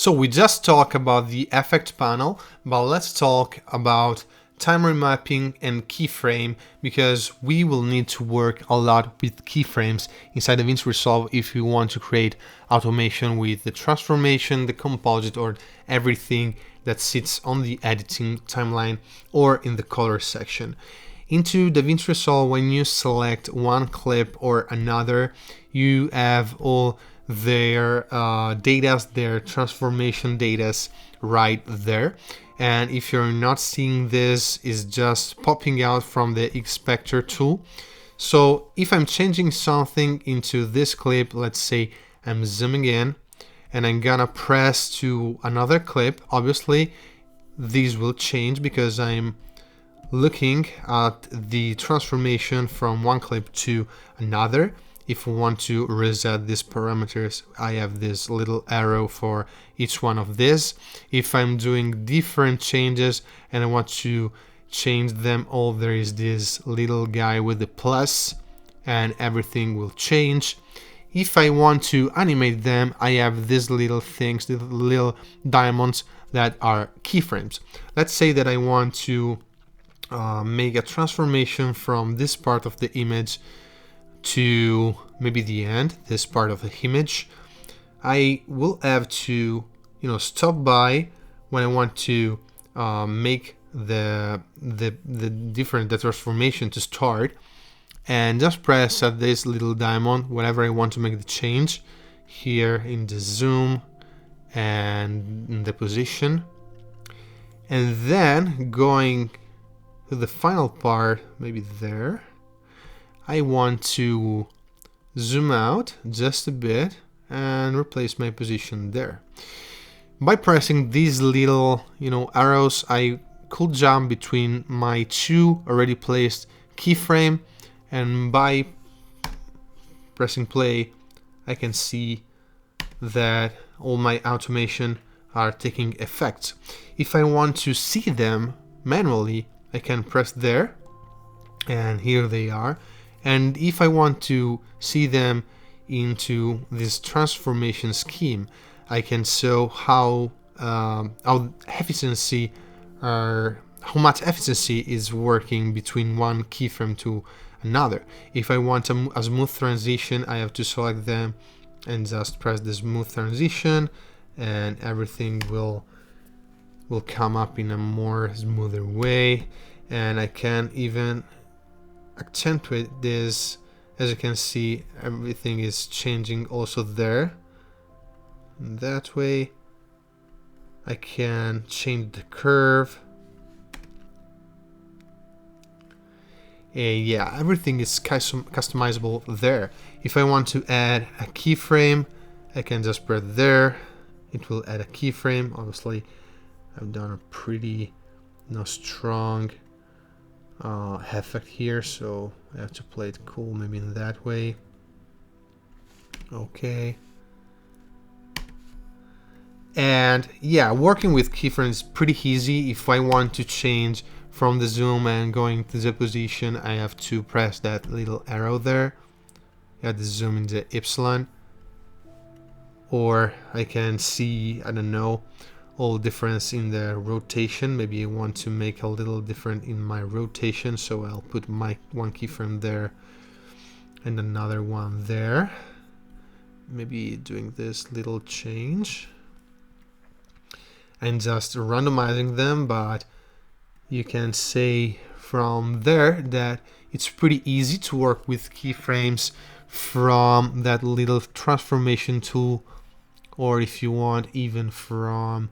So we just talked about the effect panel, but let's talk about time remapping and keyframe, because we will need to work a lot with keyframes inside of DaVinci Resolve if you want to create automation with the transformation, the composite, or everything that sits on the editing timeline or in the color section. Into DaVinci Resolve, when you select one clip or another, you have all their data, their transformation data right there. And if you're not seeing this, it's just popping out from the Inspector tool. So if I'm changing something into this clip, let's say I'm zooming in and I'm gonna press to another clip, obviously these will change because I'm looking at the transformation from one clip to another. If we want to reset these parameters, I have this little arrow for each one of these. If I'm doing different changes and I want to change them all, there is this little guy with the plus and everything will change. If I want to animate them, I have these little things, the little diamonds that are keyframes. Let's say that I want to make a transformation from this part of the image to maybe the end, this part of the image. I will have to, stop by when I want to make the transformation to start, and just press at this little diamond whenever I want to make the change here in the zoom and in the position, and then going to the final part, maybe there, I want to zoom out just a bit and replace my position there. By pressing these little, arrows, I could jump between my two already placed keyframe, and by pressing play, I can see that all my automation are taking effect. If I want to see them manually, I can press there, and here they are. And if I want to see them into this transformation scheme, I can show how much efficiency is working between one keyframe to another. If I want a smooth transition, I have to select them and just press the smooth transition, and everything will come up in a more smoother way. And I can even accentuate this. As you can see, everything is changing also there. And that way I can change the curve. And yeah, everything is customizable there. If I want to add a keyframe, I can just press there. It will add a keyframe. Obviously, I've done a pretty strong effect here, so I have to play it cool, maybe in that way. Okay. And yeah, working with keyframes is pretty easy. If I want to change from the zoom and going to the position, I have to press that little arrow there. Add the zoom in the epsilon. Or I can see, I don't know, all difference in the rotation. Maybe I want to make a little different in my rotation, so I'll put my one keyframe there and another one there. Maybe doing this little change and just randomizing them, but you can say from there that it's pretty easy to work with keyframes from that little transformation tool, or if you want even from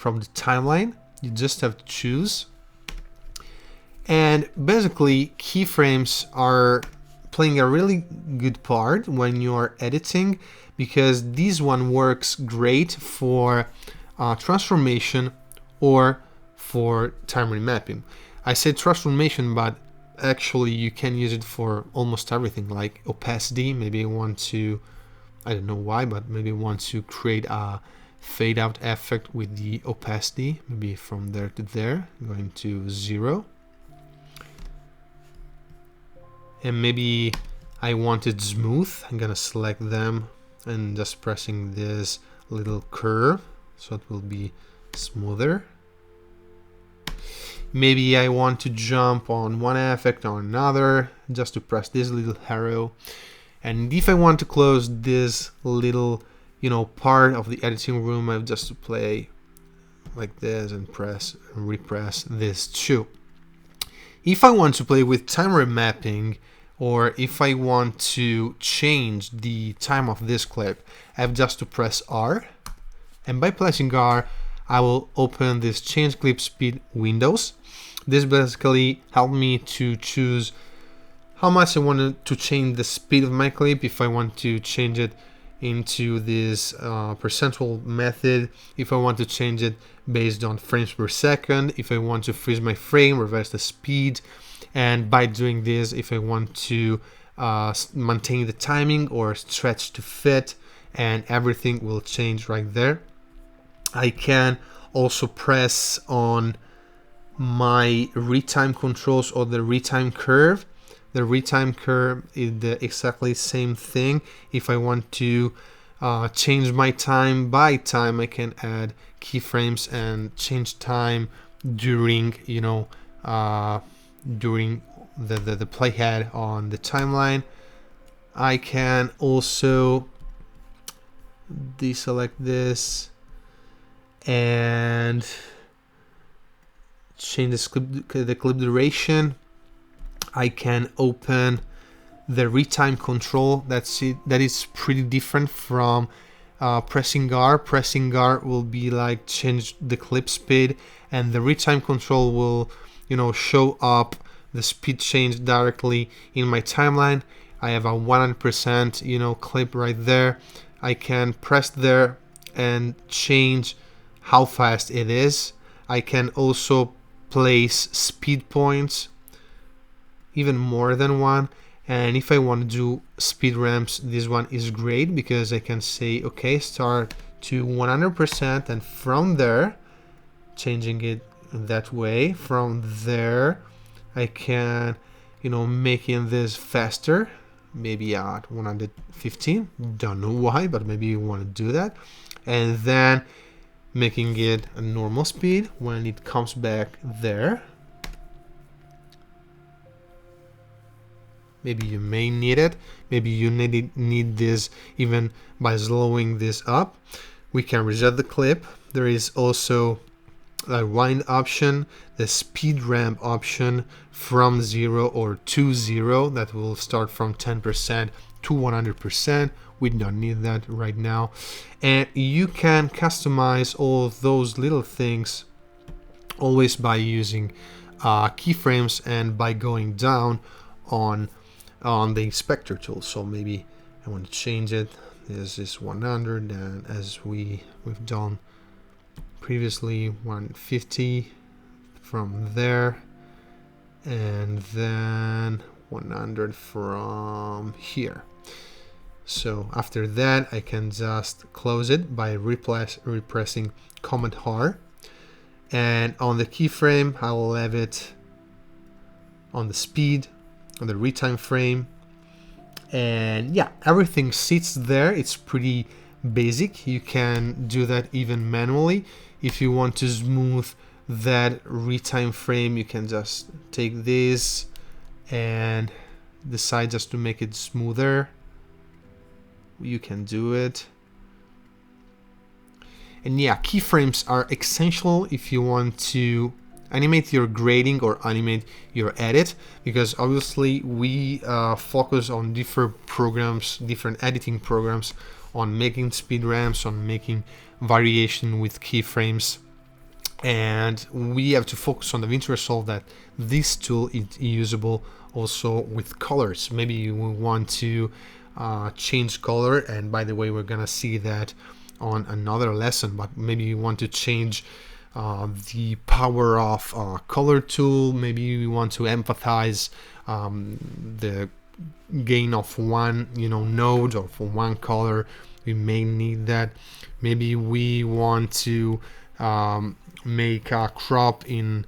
the timeline. You just have to choose. And basically, keyframes are playing a really good part when you are editing, because this one works great for transformation or for time remapping. I said transformation, but actually you can use it for almost everything, like opacity. Maybe I want to, I don't know why, but maybe I want to create a fade out effect with the opacity, maybe from there to there, going to 0. And maybe I want it smooth. I'm gonna select them and just pressing this little curve so it will be smoother. Maybe I want to jump on one effect or another, just to press this little arrow. And if I want to close this little, part of the editing room, I have just to play like this and press and repress this too. If I want to play with time remapping, or if I want to change the time of this clip, I have just to press R. And by pressing R, I will open this change clip speed windows. This basically helped me to choose how much I wanted to change the speed of my clip, if I want to change it into this percentual method, if I want to change it based on frames per second, if I want to freeze my frame, reverse the speed, and by doing this, if I want to maintain the timing or stretch to fit, and everything will change right there. I can also press on my retime controls or the retime curve. The retime curve is the exactly same thing. If I want to change my time by time, I can add keyframes and change time during, during the playhead on the timeline. I can also deselect this and change the clip duration. I can open the retime control. That is pretty different from pressing R. Pressing R will be like change the clip speed, and the retime control will show up the speed change directly in my timeline. I have a 100% clip right there. I can press there and change how fast it is. I can also place speed points, even more than one. And if I want to do speed ramps, this one is great because I can say, okay, start to 100%, and from there, changing it that way, from there, I can, making this faster, maybe at 115, don't know why, but maybe you want to do that. And then making it a normal speed when it comes back there. Maybe you may need it. Maybe you need this even by slowing this up. We can reset the clip. There is also a wind option, the speed ramp option from 0 or to 0 that will start from 10% to 100%. We don't need that right now. And you can customize all of those little things always by using keyframes and by going down on the inspector tool. So maybe I want to change it. This is 100, and as we've done previously, 150 from there, and then 100 from here. So after that, I can just close it by repressing Command R, and on the keyframe, I will have it on the speed, on the retime frame, and yeah, everything sits there. It's pretty basic. You can do that even manually. If you want to smooth that retime frame, you can just take this and decide just to make it smoother. You can do it. And yeah, keyframes are essential if you want to animate your grading or animate your edit, because obviously we focus on different programs, different editing programs, on making speed ramps, on making variation with keyframes, and we have to focus on the DaVinci Resolve that this tool is usable also with colors. Maybe you want to change color, and by the way, we're gonna see that on another lesson, but maybe you want to change the power of color tool. Maybe you want to emphasize the gain of one node or for one color. We may need that. Maybe we want to make a crop in,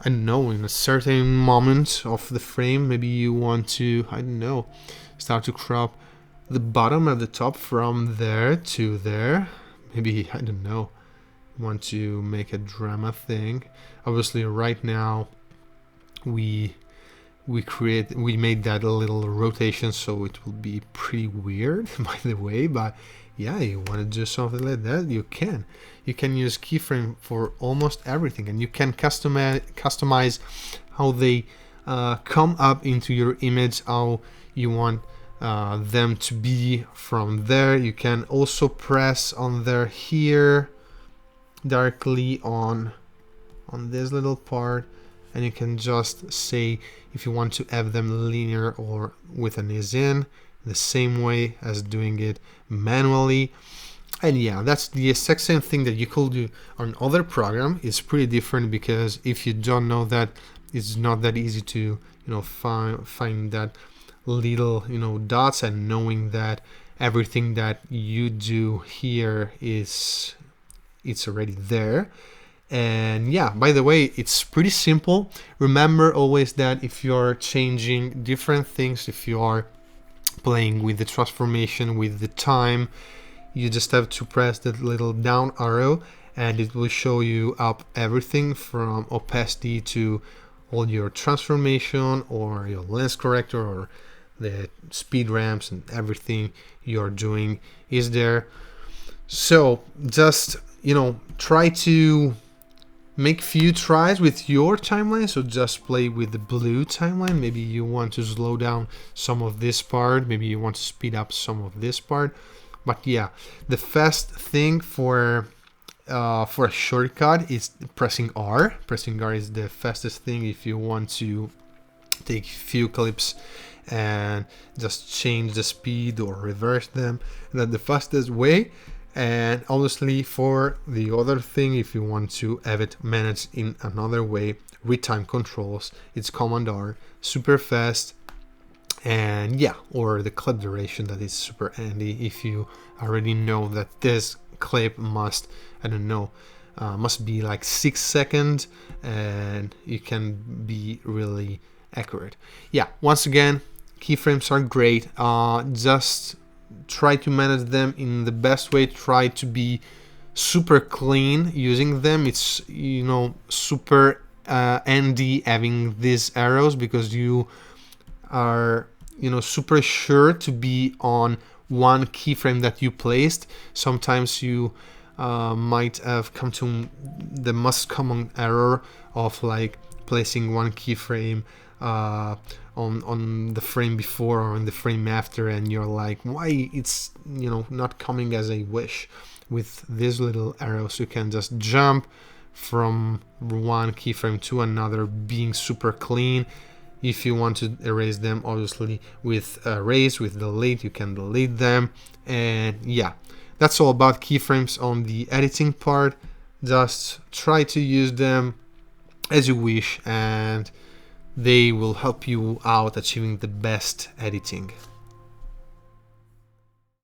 I don't know, in a certain moment of the frame. Maybe you want to, I don't know, start to crop the bottom and the top from there to there. Maybe, I don't know, want to make a drama thing. Obviously right now we made that a little rotation, so it will be pretty weird by the way, but yeah, you want to do something like that, you can use keyframe for almost everything, and you can customize how they come up into your image, how you want them to be from there. You can also press on there here directly on this little part, and you can just say if you want to have them linear or with an is in, the same way as doing it manually. And yeah, that's the exact same thing that you could do on other program. It's pretty different because if you don't know that, it's not that easy to find that little dots, and knowing that everything that you do here it's already there. And yeah, by the way, it's pretty simple. Remember always that if you're changing different things, if you are playing with the transformation, with the time, you just have to press that little down arrow and it will show you up everything from opacity to all your transformation or your lens corrector or the speed ramps, and everything you're doing is there. So just try to make few tries with your timeline. So just play with the blue timeline. Maybe you want to slow down some of this part, maybe you want to speed up some of this part. But yeah, the fast thing for a shortcut is pressing R. Pressing R is the fastest thing if you want to take few clips and just change the speed or reverse them. That's the fastest way. And obviously for the other thing, if you want to have it managed in another way, retime controls, it's Command R, super fast. And yeah, or the clip duration, that is super handy if you already know that this clip must, I don't know, must be like 6 seconds, and you can be really accurate. Yeah, once again, keyframes are great. Just try to manage them in the best way. Try to be super clean using them. It's super handy having these arrows, because you are super sure to be on one keyframe that you placed. Sometimes you might have come to the most common error of like placing one keyframe on the frame before or on the frame after, and you're like, why it's not coming as I wish. With these little arrows you can just jump from one keyframe to another, being super clean. If you want to erase them, obviously with erase, with delete, you can delete them. And yeah, that's all about keyframes on the editing part. Just try to use them as you wish, and they will help you out achieving the best editing.